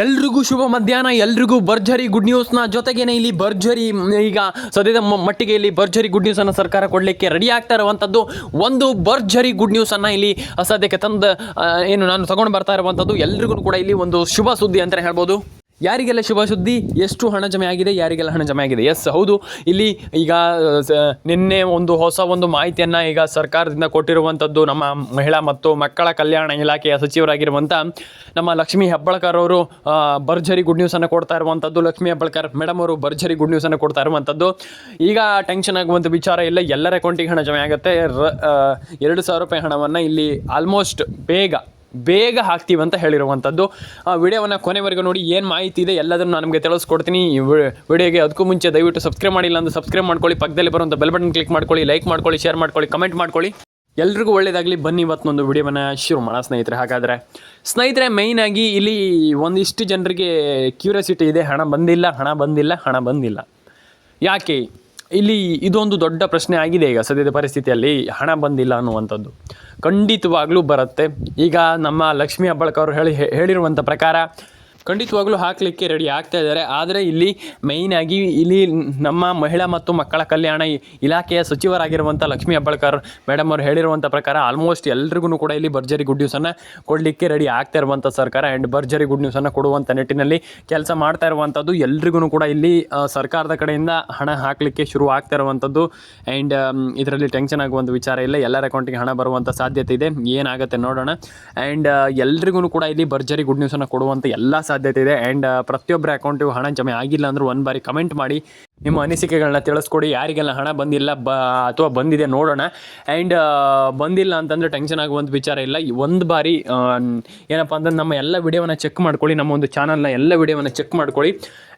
ಎಲ್ರಿಗೂ ಶುಭ ಮಧ್ಯಾಹ್ನ. ಎಲ್ರಿಗೂ ಭರ್ಜರಿ ಗುಡ್ ನ್ಯೂಸ್ನ ಜೊತೆಗೇನೆ ಇಲ್ಲಿ ಭರ್ಜರಿ ಈಗ ಸದ್ಯದ ಮಟ್ಟಿಗೆ ಇಲ್ಲಿ ಭರ್ಜರಿ ಗುಡ್ ನ್ಯೂಸನ್ನು ಸರ್ಕಾರ ಕೊಡಲಿಕ್ಕೆ ರೆಡಿ ಆಗ್ತಾ ಇರುವಂಥದ್ದು ಒಂದು ಭರ್ಜರಿ ಗುಡ್ ನ್ಯೂಸನ್ನು ಇಲ್ಲಿ ಸದ್ಯಕ್ಕೆ ಏನು ನಾನು ತಗೊಂಡು ಬರ್ತಾ ಇರುವಂಥದ್ದು ಎಲ್ರಿಗೂ ಕೂಡ ಇಲ್ಲಿ ಒಂದು ಶುಭ ಸುದ್ದಿ ಅಂತಲೇ ಹೇಳ್ಬೋದು. ಯಾರಿಗೆಲ್ಲ ಶುಭ ಸುದ್ದಿ, ಎಷ್ಟು ಹಣ ಜಮೆ ಆಗಿದೆ, ಯಾರಿಗೆಲ್ಲ ಹಣ ಜಮೆ ಆಗಿದೆ? ಎಸ್, ಹೌದು. ಇಲ್ಲಿ ಈಗ ನಿನ್ನೆ ಹೊಸ ಮಾಹಿತಿಯನ್ನು ಈಗ ಸರ್ಕಾರದಿಂದ ಕೊಟ್ಟಿರುವಂಥದ್ದು ನಮ್ಮ ಮಹಿಳಾ ಮತ್ತು ಮಕ್ಕಳ ಕಲ್ಯಾಣ ಇಲಾಖೆಯ ಸಚಿವರಾಗಿರುವಂಥ ನಮ್ಮ ಲಕ್ಷ್ಮೀ ಹೆಬ್ಬಾಳ್ಕರ್ ಅವರು ಭರ್ಜರಿ ಗುಡ್ ನ್ಯೂಸನ್ನು ಕೊಡ್ತಾ ಇರುವಂಥದ್ದು. ಲಕ್ಷ್ಮೀ ಹೆಬ್ಬಾಳ್ಕರ್ ಮೇಡಮ್ ಅವರು ಭರ್ಜರಿ ಗುಡ್ ನ್ಯೂಸನ್ನು ಕೊಡ್ತಾ ಇರುವಂಥದ್ದು. ಈಗ ಟೆನ್ಷನ್ ಆಗುವಂಥ ವಿಚಾರ ಇಲ್ಲ, ಎಲ್ಲರ ಅಕೌಂಟಿಗೆ ಹಣ ಜಮೆ ಆಗುತ್ತೆ. 2,000 ರೂಪಾಯಿ ಹಣವನ್ನು ಇಲ್ಲಿ ಆಲ್ಮೋಸ್ಟ್ ಬೇಗ ಹಾಕ್ತೀವಿ ಅಂತ ಹೇಳಿರುವಂಥದ್ದು. ವಿಡಿಯೋವನ್ನು ಕೊನೆವರೆಗೂ ನೋಡಿ, ಏನು ಮಾಹಿತಿ ಇದೆ ಎಲ್ಲದನ್ನು ನಾನು ನಿಮಗೆ ತಿಳಿಸ್ಕೊಡ್ತೀನಿ. ವಿಡಿಯೋಗೆ ಅದಕ್ಕೂ ಮುಂಚೆ ದಯವಿಟ್ಟು ಸಬ್ಸ್ಕ್ರೈಬ್ ಮಾಡಿಲ್ಲ ಅಂದರೆ ಸಬ್ಸ್ಕ್ರೈಬ್ ಮಾಡ್ಕೊಳ್ಳಿ, ಪಕ್ಕದಲ್ಲಿ ಬರುವಂಥ ಬೆಲ್ ಬಟನ್ ಕ್ಲಿಕ್ ಮಾಡ್ಕೊಳ್ಳಿ, ಲೈಕ್ ಮಾಡ್ಕೊಳ್ಳಿ, ಶೇರ್ ಮಾಡ್ಕೊಳ್ಳಿ, ಕಮೆಂಟ್ ಮಾಡ್ಕೊಳ್ಳಿ. ಎಲ್ರಿಗೂ ಒಳ್ಳೆಯದಾಗಲಿ. ಬನ್ನಿ ಇವತ್ತೊಂದು ವಿಡಿಯೋವನ್ನು ಶುರು ಮಾಡೋಣ ಸ್ನೇಹಿತರೆ. ಸ್ನೇಹಿತರೆ, ಮೇಯ್ನಾಗಿ ಇಲ್ಲಿ ಒಂದಿಷ್ಟು ಜನರಿಗೆ ಕ್ಯೂರಿಯಾಸಿಟಿ ಇದೆ, ಹಣ ಬಂದಿಲ್ಲ. ಯಾಕೆ ಇಲ್ಲಿ ಇದೊಂದು ದೊಡ್ಡ ಪ್ರಶ್ನೆ ಆಗಿದೆ. ಈಗ ಸದ್ಯದ ಪರಿಸ್ಥಿತಿಯಲ್ಲಿ ಹಣ ಬಂದಿಲ್ಲ ಅನ್ನುವಂಥದ್ದು ಖಂಡಿತವಾಗ್ಲೂ ಬರುತ್ತೆ. ಈಗ ನಮ್ಮ ಲಕ್ಷ್ಮೀ ಹೆಬ್ಬಾಳ್ಕರ್ ಅವರು ಹೇಳಿರುವಂಥ ಪ್ರಕಾರ ಖಂಡಿತವಾಗ್ಲೂ ಹಾಕಲಿಕ್ಕೆ ರೆಡಿ ಆಗ್ತಾ ಇದ್ದಾರೆ. ಆದರೆ ಇಲ್ಲಿ ಮೇಯ್ನಾಗಿ ಇಲ್ಲಿ ನಮ್ಮ ಮಹಿಳಾ ಮತ್ತು ಮಕ್ಕಳ ಕಲ್ಯಾಣ ಇಲಾಖೆಯ ಸಚಿವರಾಗಿರುವಂಥ ಲಕ್ಷ್ಮೀ ಹೆಬ್ಬಾಳ್ಕರ್ ಮೇಡಮ್ ಅವರು ಹೇಳಿರುವಂಥ ಪ್ರಕಾರ ಆಲ್ಮೋಸ್ಟ್ ಎಲ್ರಿಗೂ ಕೂಡ ಇಲ್ಲಿ ಭರ್ಜರಿ ಗುಡ್ ನ್ಯೂಸನ್ನು ಕೊಡಲಿಕ್ಕೆ ರೆಡಿ ಆಗ್ತಾ ಇರುವಂಥ ಸರ್ಕಾರ ಆ್ಯಂಡ್ ಭರ್ಜರಿ ಗುಡ್ ನ್ಯೂಸನ್ನು ಕೊಡುವಂಥ ನಿಟ್ಟಿನಲ್ಲಿ ಕೆಲಸ ಮಾಡ್ತಾ ಇರುವಂಥದ್ದು. ಎಲ್ರಿಗೂ ಕೂಡ ಇಲ್ಲಿ ಸರ್ಕಾರದ ಕಡೆಯಿಂದ ಹಣ ಹಾಕಲಿಕ್ಕೆ ಶುರು ಆಗ್ತಾ ಇರುವಂಥದ್ದು. ಆ್ಯಂಡ್ ಇದರಲ್ಲಿ ಟೆನ್ಷನ್ ಆಗುವಂಥ ವಿಚಾರ ಇಲ್ಲ, ಎಲ್ಲರ ಅಕೌಂಟಿಗೆ ಹಣ ಬರುವಂಥ ಸಾಧ್ಯತೆ ಇದೆ. ಏನಾಗುತ್ತೆ ನೋಡೋಣ. ಆ್ಯಂಡ್ ಎಲ್ರಿಗೂ ಕೂಡ ಇಲ್ಲಿ ಭರ್ಜರಿ ಗುಡ್ ನ್ಯೂಸನ್ನು ಕೊಡುವಂಥ ಎಲ್ಲ ಸಾಧ್ಯತೆ ಇದೆ. ಆ್ಯಂಡ್ ಪ್ರತಿಯೊಬ್ಬರ ಅಕೌಂಟಿಗೂ ಹಣ ಜಮೆ ಆಗಿಲ್ಲ ಅಂದರೂ ಒಂದು ಬಾರಿ ಕಮೆಂಟ್ ಮಾಡಿ ನಿಮ್ಮ ಅನಿಸಿಕೆಗಳನ್ನ ತಿಳಿಸ್ಕೊಡಿ. ಯಾರಿಗೆಲ್ಲ ಹಣ ಬಂದಿಲ್ಲ ಅಥವಾ ಬಂದಿದೆ ನೋಡೋಣ. ಆ್ಯಂಡ್ ಬಂದಿಲ್ಲ ಅಂತಂದರೆ ಟೆನ್ಷನ್ ಆಗುವಂಥ ವಿಚಾರ ಇಲ್ಲ. ಒಂದು ಬಾರಿ ಏನಪ್ಪ ಅಂತಂದ್ರೆ ನಮ್ಮ ಎಲ್ಲ ವಿಡಿಯೋವನ್ನು ಚೆಕ್ ಮಾಡ್ಕೊಳ್ಳಿ, ನಮ್ಮ ಒಂದು ಚಾನಲ್ನ ಎಲ್ಲ ವಿಡಿಯೋವನ್ನು ಚೆಕ್ ಮಾಡ್ಕೊಳ್ಳಿ.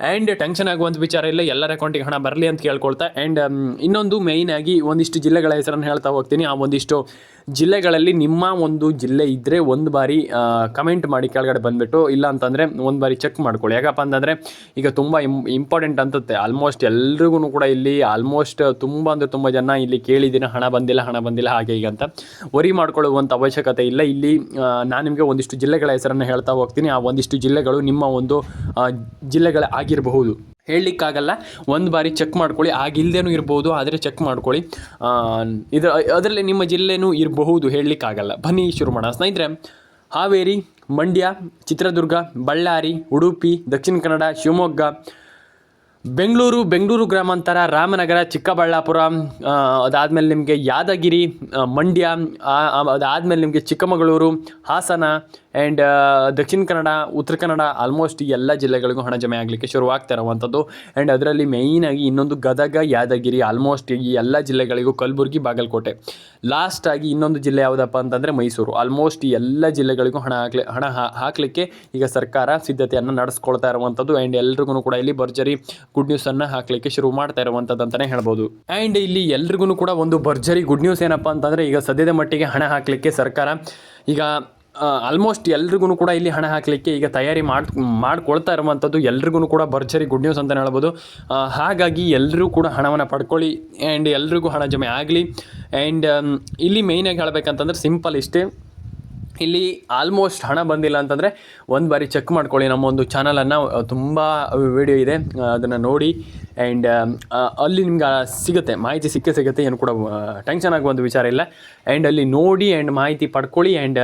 ಆ್ಯಂಡ್ ಟೆನ್ಷನ್ ಆಗುವಂಥ ವಿಚಾರ ಇಲ್ಲ, ಎಲ್ಲರ ಅಕೌಂಟಿಗೆ ಹಣ ಬರಲಿ ಅಂತ ಕೇಳ್ಕೊಳ್ತಾ. ಆ್ಯಂಡ್ ಇನ್ನೊಂದು ಮೇಯ್ನಾಗಿ ಒಂದಿಷ್ಟು ಜಿಲ್ಲೆಗಳ ಹೆಸರನ್ನು ಹೇಳ್ತಾ ಹೋಗ್ತೀನಿ. ಆ ಒಂದಿಷ್ಟು ಜಿಲ್ಲೆಗಳಲ್ಲಿ ನಿಮ್ಮ ಒಂದು ಜಿಲ್ಲೆ ಇದ್ದರೆ ಒಂದು ಬಾರಿ ಕಮೆಂಟ್ ಮಾಡಿ ಕೆಳಗಡೆ ಬಂದುಬಿಟ್ಟು, ಇಲ್ಲ ಅಂತಂದರೆ ಒಂದು ಬಾರಿ ಚೆಕ್ ಮಾಡ್ಕೊಳ್ಳಿ. ಯಾಕಪ್ಪ ಅಂತಂದರೆ ಈಗ ತುಂಬ ಇಂಪಾರ್ಟೆಂಟ್ ಅನ್ಸುತ್ತೆ. ಆಲ್ಮೋಸ್ಟ್ ಎಲ್ರಿಗೂ ಕೂಡ ಇಲ್ಲಿ ಆಲ್ಮೋಸ್ಟ್ ತುಂಬ ಜನ ಇಲ್ಲಿ ಕೇಳಿದ್ದೀನಿ ಹಣ ಬಂದಿಲ್ಲ ಹಾಗೆ ಈಗ ಅಂತ ವರಿ ಮಾಡ್ಕೊಳ್ಳುವಂಥ ಅವಶ್ಯಕತೆ ಇಲ್ಲ. ಇಲ್ಲಿ ನಾನು ನಿಮಗೆ ಒಂದಿಷ್ಟು ಜಿಲ್ಲೆಗಳ ಹೆಸರನ್ನು ಹೇಳ್ತಾ ಹೋಗ್ತೀನಿ. ಆ ಒಂದಿಷ್ಟು ಜಿಲ್ಲೆಗಳು ನಿಮ್ಮ ಒಂದು ಜಿಲ್ಲೆಗಳ ಆಗಿರಬಹುದು, ಹೇಳಲಿಕ್ಕಾಗಲ್ಲ. ಒಂದು ಬಾರಿ ಚೆಕ್ ಮಾಡ್ಕೊಳ್ಳಿ. ಆಗಿಲ್ಲದೇನೂ ಇರ್ಬೋದು, ಆದರೆ ಚೆಕ್ ಮಾಡ್ಕೊಳ್ಳಿ. ಅದರಲ್ಲಿ ನಿಮ್ಮ ಜಿಲ್ಲೆನೂ ಇರಬಹುದು, ಹೇಳಲಿಕ್ಕಾಗಲ್ಲ. ಬನ್ನಿ ಶುರು ಮಾಡೋಣ ಸ್ನೇಹಿತರೆ. ಹಾವೇರಿ, ಮಂಡ್ಯ, ಚಿತ್ರದುರ್ಗ, ಬಳ್ಳಾರಿ, ಉಡುಪಿ, ದಕ್ಷಿಣ ಕನ್ನಡ, ಶಿವಮೊಗ್ಗ, ಬೆಂಗಳೂರು ಗ್ರಾಮಾಂತರ, ರಾಮನಗರ, ಚಿಕ್ಕಬಳ್ಳಾಪುರ, ಅದಾದಮೇಲೆ ನಿಮಗೆ ಯಾದಗಿರಿ, ಮಂಡ್ಯ, ಅದಾದಮೇಲೆ ನಿಮಗೆ ಚಿಕ್ಕಮಗಳೂರು, ಹಾಸನ ಆ್ಯಂಡ್ ದಕ್ಷಿಣ ಕನ್ನಡ, ಉತ್ತರ ಕನ್ನಡ, ಆಲ್ಮೋಸ್ಟ್ ಈ ಎಲ್ಲ ಜಿಲ್ಲೆಗಳಿಗೂ ಹಣ ಜಮೆ ಆಗಲಿಕ್ಕೆ ಶುರುವಾಗ್ತಾ ಇರುವಂಥದ್ದು. ಆ್ಯಂಡ್ ಅದರಲ್ಲಿ ಮೇಯ್ನಾಗಿ ಇನ್ನೊಂದು ಗದಗ, ಯಾದಗಿರಿ, ಆಲ್ಮೋಸ್ಟ್ ಈ ಎಲ್ಲ ಜಿಲ್ಲೆಗಳಿಗೂ, ಕಲಬುರಗಿ, ಬಾಗಲಕೋಟೆ, ಲಾಸ್ಟಾಗಿ ಇನ್ನೊಂದು ಜಿಲ್ಲೆ ಯಾವುದಪ್ಪ ಅಂತಂದರೆ ಮೈಸೂರು. ಆಲ್ಮೋಸ್ಟ್ ಈ ಎಲ್ಲ ಜಿಲ್ಲೆಗಳಿಗೂ ಹಣ ಹಾಕಲಿಕ್ಕೆ ಈಗ ಸರ್ಕಾರ ಸಿದ್ಧತೆಯನ್ನು ನಡೆಸ್ಕೊಳ್ತಾ ಇರುವಂಥದ್ದು. ಆ್ಯಂಡ್ ಎಲ್ರಿಗೂ ಕೂಡ ಇಲ್ಲಿ ಭರ್ಜರಿ ಗುಡ್ ನ್ಯೂಸನ್ನು ಹಾಕಲಿಕ್ಕೆ ಶುರು ಮಾಡ್ತಾ ಇರುವಂಥದ್ದು ಅಂತಲೇ ಹೇಳ್ಬೋದು. ಆ್ಯಂಡ್ ಇಲ್ಲಿ ಎಲ್ರಿಗೂ ಕೂಡ ಒಂದು ಭರ್ಜರಿ ಗುಡ್ ನ್ಯೂಸ್ ಏನಪ್ಪ ಅಂತಂದರೆ, ಈಗ ಸದ್ಯದ ಮಟ್ಟಿಗೆ ಹಣ ಹಾಕಲಿಕ್ಕೆ ಸರ್ಕಾರ ಈಗ ಆಲ್ಮೋಸ್ಟ್ ಎಲ್ರಿಗೂ ಕೂಡ ಇಲ್ಲಿ ಹಣ ಹಾಕಲಿಕ್ಕೆ ಈಗ ತಯಾರಿ ಮಾಡ್ಕೊಳ್ತಾ ಇರುವಂಥದ್ದು. ಎಲ್ರಿಗೂ ಕೂಡ ಭರ್ಜರಿ ಗುಡ್ ನ್ಯೂಸ್ ಅಂತಲೇ ಹೇಳ್ಬೋದು. ಹಾಗಾಗಿ ಎಲ್ಲರೂ ಕೂಡ ಹಣವನ್ನು ಪಡ್ಕೊಳ್ಳಿ ಆ್ಯಂಡ್ ಎಲ್ರಿಗೂ ಹಣ ಜಮೆ ಆಗಲಿ. ಆ್ಯಂಡ್ ಇಲ್ಲಿ ಮೇಯ್ನಾಗಿ ಹೇಳಬೇಕಂತಂದ್ರೆ ಸಿಂಪಲ್ ಇಷ್ಟೇ, ಇಲ್ಲಿ ಆಲ್ಮೋಸ್ಟ್ ಹಣ ಬಂದಿಲ್ಲ ಅಂತಂದರೆ ಒಂದು ಬಾರಿ ಚೆಕ್ ಮಾಡ್ಕೊಳ್ಳಿ. ನಮ್ಮ ಒಂದು ಚಾನಲನ್ನು ತುಂಬ ವಿಡಿಯೋ ಇದೆ, ಅದನ್ನು ನೋಡಿ. ಆ್ಯಂಡ್ ಅಲ್ಲಿ ನಿಮ್ಗೆ ಸಿಗುತ್ತೆ, ಮಾಹಿತಿ ಸಿಗುತ್ತೆ, ಏನು ಕೂಡ ಟೆನ್ಷನ್ ಆಗುವಂಥ ವಿಚಾರ ಇಲ್ಲ. ಆ್ಯಂಡ್ ಅಲ್ಲಿ ನೋಡಿ ಆ್ಯಂಡ್ ಮಾಹಿತಿ ಪಡ್ಕೊಳ್ಳಿ. ಆ್ಯಂಡ್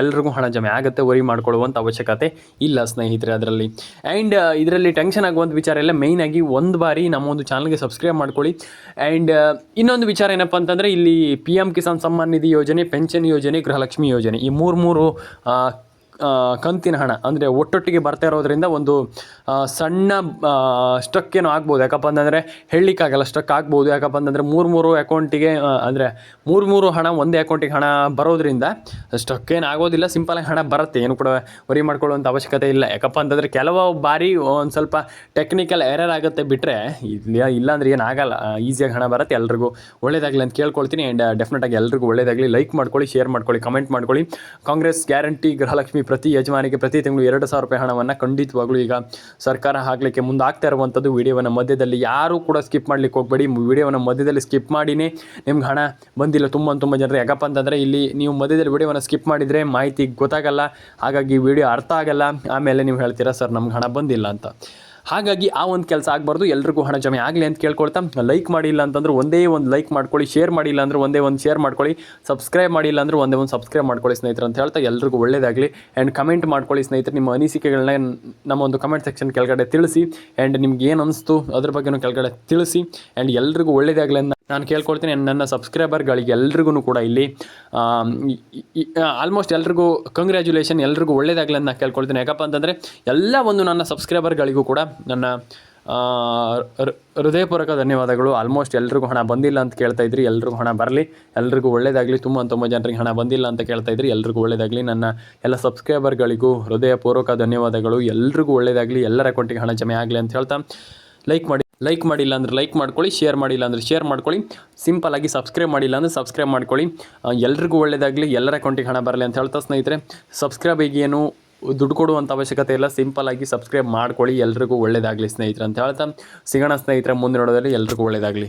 ಎಲ್ರಿಗೂ ಹಣ ಜಮೆ ಆಗುತ್ತೆ, ವರಿ ಮಾಡ್ಕೊಳ್ಳುವಂಥ ಅವಶ್ಯಕತೆ ಇಲ್ಲ ಸ್ನೇಹಿತರೆ ಅದರಲ್ಲಿ. ಆ್ಯಂಡ್ ಇದರಲ್ಲಿ ಟೆನ್ಷನ್ ಆಗುವಂಥ ವಿಚಾರ ಇಲ್ಲ. ಮೇಯ್ನಾಗಿ ಒಂದು ಬಾರಿ ನಮ್ಮ ಒಂದು ಚಾನಲ್ಗೆ ಸಬ್ಸ್ಕ್ರೈಬ್ ಮಾಡ್ಕೊಳ್ಳಿ. ಆ್ಯಂಡ್ ಇನ್ನೊಂದು ವಿಚಾರ ಏನಪ್ಪ ಅಂತಂದರೆ, ಇಲ್ಲಿ PM ಕಿಸಾನ್ ಸಮ್ಮಾನ್ ನಿಧಿ ಯೋಜನೆ, ಪೆನ್ಷನ್ ಯೋಜನೆ, ಗೃಹಲಕ್ಷ್ಮಿ ಯೋಜನೆ, ಈ ಮೂರು ಕಂತಿನ ಹಣ ಅಂದರೆ ಒಟ್ಟೊಟ್ಟಿಗೆ ಬರ್ತಾ ಇರೋದ್ರಿಂದ ಒಂದು ಸಣ್ಣ ಸ್ಟ್ರಕ್ ಏನೋ ಆಗ್ಬೋದು. ಯಾಕಪ್ಪ ಅಂತಂದರೆ ಹೇಳಲಿಕ್ಕಾಗಲ್ಲ, ಸ್ಟ್ರಕ್ ಆಗ್ಬೋದು. ಯಾಕಪ್ಪ ಅಂತಂದರೆ ಮೂರು ಅಕೌಂಟಿಗೆ ಅಂದರೆ ಮೂರು ಹಣ ಒಂದೇ ಅಕೌಂಟಿಗೆ ಹಣ ಬರೋದ್ರಿಂದ ಸ್ಟ್ರಕ್ ಏನು ಆಗೋದಿಲ್ಲ, ಸಿಂಪಲಾಗಿ ಹಣ ಬರುತ್ತೆ, ಏನು ಕೂಡ ವರಿ ಮಾಡ್ಕೊಳ್ಳುವಂಥ ಅವಶ್ಯಕತೆ ಇಲ್ಲ. ಯಾಕಪ್ಪ ಅಂತಂದರೆ ಕೆಲವು ಬಾರಿ ಒಂದು ಸ್ವಲ್ಪ ಟೆಕ್ನಿಕಲ್ ಎರರ್ ಆಗುತ್ತೆ, ಬಿಟ್ಟರೆ ಇಲ್ಲಾಂದ್ರೆ ಏನಾಗಲ್ಲ, ಈಸಿಯಾಗಿ ಹಣ ಬರುತ್ತೆ. ಎಲ್ರಿಗೂ ಒಳ್ಳೇದಾಗಲಿ ಅಂತ ಕೇಳ್ಕೊಳ್ತೀನಿ. ಆ್ಯಂಡ್ ಡೆಫಿನೆಟಾಗಿ ಎಲ್ರಿಗೂ ಒಳ್ಳೇದಾಗಲಿ. ಲೈಕ್ ಮಾಡ್ಕೊಳ್ಳಿ, ಶೇರ್ ಮಾಡ್ಕೊಳ್ಳಿ, ಕಮೆಂಟ್ ಮಾಡ್ಕೊಳ್ಳಿ. ಕಾಂಗ್ರೆಸ್ ಗ್ಯಾರಂಟಿ ಗೃಹಲಕ್ಷ್ಮಿ ಪ್ರತಿ ಯಜಮಾನಿಗೆ ಪ್ರತಿ ತಿಂಗಳು 2,000 ರೂಪಾಯಿ ಹಣವನ್ನು ಖಂಡಿತವಾಗ್ಲೂ ಈಗ ಸರ್ಕಾರ ಹಾಕಲಿಕ್ಕೆ ಮುಂದಾಗ್ತಾ ಇರುವಂಥದ್ದು. ವಿಡಿಯೋವನ್ನು ಮಧ್ಯದಲ್ಲಿ ಯಾರೂ ಕೂಡ ಸ್ಕಿಪ್ ಮಾಡಲಿಕ್ಕೆ ಹೋಗಬೇಡಿ. ವಿಡಿಯೋವನ್ನು ಮಧ್ಯದಲ್ಲಿ ಸ್ಕಿಪ್ ಮಾಡಿನೇ ನಿಮ್ಗೆ ಹಣ ಬಂದಿಲ್ಲ ತುಂಬ ಜನರು. ಯಾಕಪ್ಪ ಅಂತಂದರೆ ಇಲ್ಲಿ ನೀವು ಮಧ್ಯದಲ್ಲಿ ವಿಡಿಯೋವನ್ನು ಸ್ಕಿಪ್ ಮಾಡಿದರೆ ಮಾಹಿತಿ ಗೊತ್ತಾಗಲ್ಲ, ಹಾಗಾಗಿ ವಿಡಿಯೋ ಅರ್ಥ ಆಗಲ್ಲ. ಆಮೇಲೆ ನೀವು ಹೇಳ್ತೀರಾ ಸರ್ ನಮ್ಗೆ ಹಣ ಬಂದಿಲ್ಲ ಅಂತ. ಹಾಗಾಗಿ ಆ ಒಂದು ಕೆಲಸ ಆಗಬಾರ್ದು. ಎಲ್ರಿಗೂ ಹಣ ಜಮೆ ಆಗಲಿ ಅಂತ ಕೇಳ್ಕೊಳ್ತಾ, ಲೈಕ್ ಮಾಡಿಲ್ಲ ಅಂತಂದ್ರೆ ಒಂದೇ ಒಂದು ಲೈಕ್ ಮಾಡ್ಕೊಳ್ಳಿ, ಶೇರ್ ಮಾಡಿಲ್ಲ ಅಂದರೆ ಒಂದೇ ಒಂದು ಶೇರ್ ಮಾಡ್ಕೊಳ್ಳಿ, ಸಬ್ಸ್ಕ್ರೈಬ್ ಮಾಡಿಲ್ಲ ಅಂದರೆ ಒಂದೇ ಒಂದು ಸಬ್ಸ್ಕ್ರೈಬ್ ಮಾಡ್ಕೊಳ್ಳಿ ಸ್ನೇಹಿತರೆ ಅಂತ ಹೇಳ್ತಾ ಎಲ್ರಿಗೂ ಒಳ್ಳೆಯದಾಗಲಿ. ಆ್ಯಂಡ್ ಕಮೆಂಟ್ ಮಾಡ್ಕೊಳ್ಳಿ ಸ್ನೇಹಿತರೆ, ನಿಮ್ಮ ಅನಿಸಿಕೆಗಳನ್ನ ನಮ್ಮ ಒಂದು ಕಮೆಂಟ್ ಸೆಕ್ಷನ್ ಕೆಳಗಡೆ ತಿಳಿಸಿ. ಆ್ಯಂಡ್ ನಿಮ್ಗೆ ಏನು ಅನಿಸ್ತು ಅದ್ರ ಬಗ್ಗೆನೂ ಕೆಳಗಡೆ ತಿಳಿಸಿ. ಆ್ಯಂಡ್ ಎಲ್ರಿಗೂ ಒಳ್ಳೆಯದಾಗಲಿ ಅಂತ ನಾನು ಕೇಳ್ಕೊಳ್ತೀನಿ. ನನ್ನ ಸಬ್ಸ್ಕ್ರೈಬರ್ಗಳಿಗೆ ಎಲ್ರಿಗೂ ಕೂಡ ಇಲ್ಲಿ ಆಲ್ಮೋಸ್ಟ್ ಎಲ್ರಿಗೂ ಕಂಗ್ರ್ಯಾಚುಲೇಷನ್, ಎಲ್ರಿಗೂ ಒಳ್ಳೆಯದಾಗಲಿ ಅಂತ ನಾನು ಕೇಳ್ಕೊಳ್ತೀನಿ. ಯಾಕಪ್ಪ ಅಂತಂದರೆ ಎಲ್ಲ ಒಂದು ನನ್ನ ಸಬ್ಸ್ಕ್ರೈಬರ್ಗಳಿಗೂ ಕೂಡ ನನ್ನ ಹೃದಯಪೂರ್ವಕ ಧನ್ಯವಾದಗಳು. ಆಲ್ಮೋಸ್ಟ್ ಎಲ್ರಿಗೂ ಹಣ ಬಂದಿಲ್ಲ ಅಂತ ಕೇಳ್ತಾ ಇದ್ರಿ, ಎಲ್ರಿಗೂ ಹಣ ಬರಲಿ, ಎಲ್ರಿಗೂ ಒಳ್ಳೆಯದಾಗಲಿ. ತುಂಬ ಜನರಿಗೆ ಹಣ ಬಂದಿಲ್ಲ ಅಂತ ಕೇಳ್ತಾ ಇದ್ರಿ, ಎಲ್ರಿಗೂ ಒಳ್ಳೆಯದಾಗಲಿ. ನನ್ನ ಎಲ್ಲ ಸಬ್ಸ್ಕ್ರೈಬರ್ಗಳಿಗೂ ಹೃದಯಪೂರ್ವಕ ಧನ್ಯವಾದಗಳು. ಎಲ್ರಿಗೂ ಒಳ್ಳೆಯದಾಗಲಿ, ಎಲ್ಲರ ಅಕೌಂಟಿಗೆ ಹಣ ಜಮೆ ಆಗಲಿ ಅಂತ ಹೇಳ್ತಾ ಲೈಕ್ ಮಾಡಿಲ್ಲ ಅಂದರೆ ಲೈಕ್ ಮಾಡ್ಕೊಳ್ಳಿ, ಶೇರ್ ಮಾಡಿಲ್ಲ ಅಂದರೆ ಶೇರ್ ಮಾಡ್ಕೊಳ್ಳಿ, ಸಿಂಪಲಾಗಿ ಸಬ್ಸ್ಕ್ರೈಬ್ ಮಾಡಿಲ್ಲ ಅಂದರೆ ಸಬ್ಸ್ಕ್ರೈಬ್ ಮಾಡ್ಕೊಳ್ಳಿ. ಎಲ್ರಿಗೂ ಒಳ್ಳೆಯದಾಗಲಿ, ಎಲ್ಲರ ಅಕೌಂಟಿಗೆ ಹಣ ಬರಲಿ ಅಂತ ಹೇಳ್ತಾ ಸ್ನೇಹಿತರೆ, ಸಬ್ಸ್ಕ್ರೈಬಿಗೆ ಏನು ದುಡ್ಡು ಕೊಡುವಂಥ ಅವಶ್ಯಕತೆ ಇಲ್ಲ, ಸಿಂಪಲಾಗಿ ಸಬ್ಸ್ಕ್ರೈಬ್ ಮಾಡ್ಕೊಳ್ಳಿ. ಎಲ್ರಿಗೂ ಒಳ್ಳೆಯದಾಗಲಿ ಸ್ನೇಹಿತರೆ ಅಂತ ಹೇಳ್ತಾ ಸಿಗೋಣ ಸ್ನೇಹಿತರೆ ಮುಂದಿನ ನೋಡೋದಲ್ಲಿ. ಎಲ್ರಿಗೂ ಒಳ್ಳೆಯದಾಗಲಿ.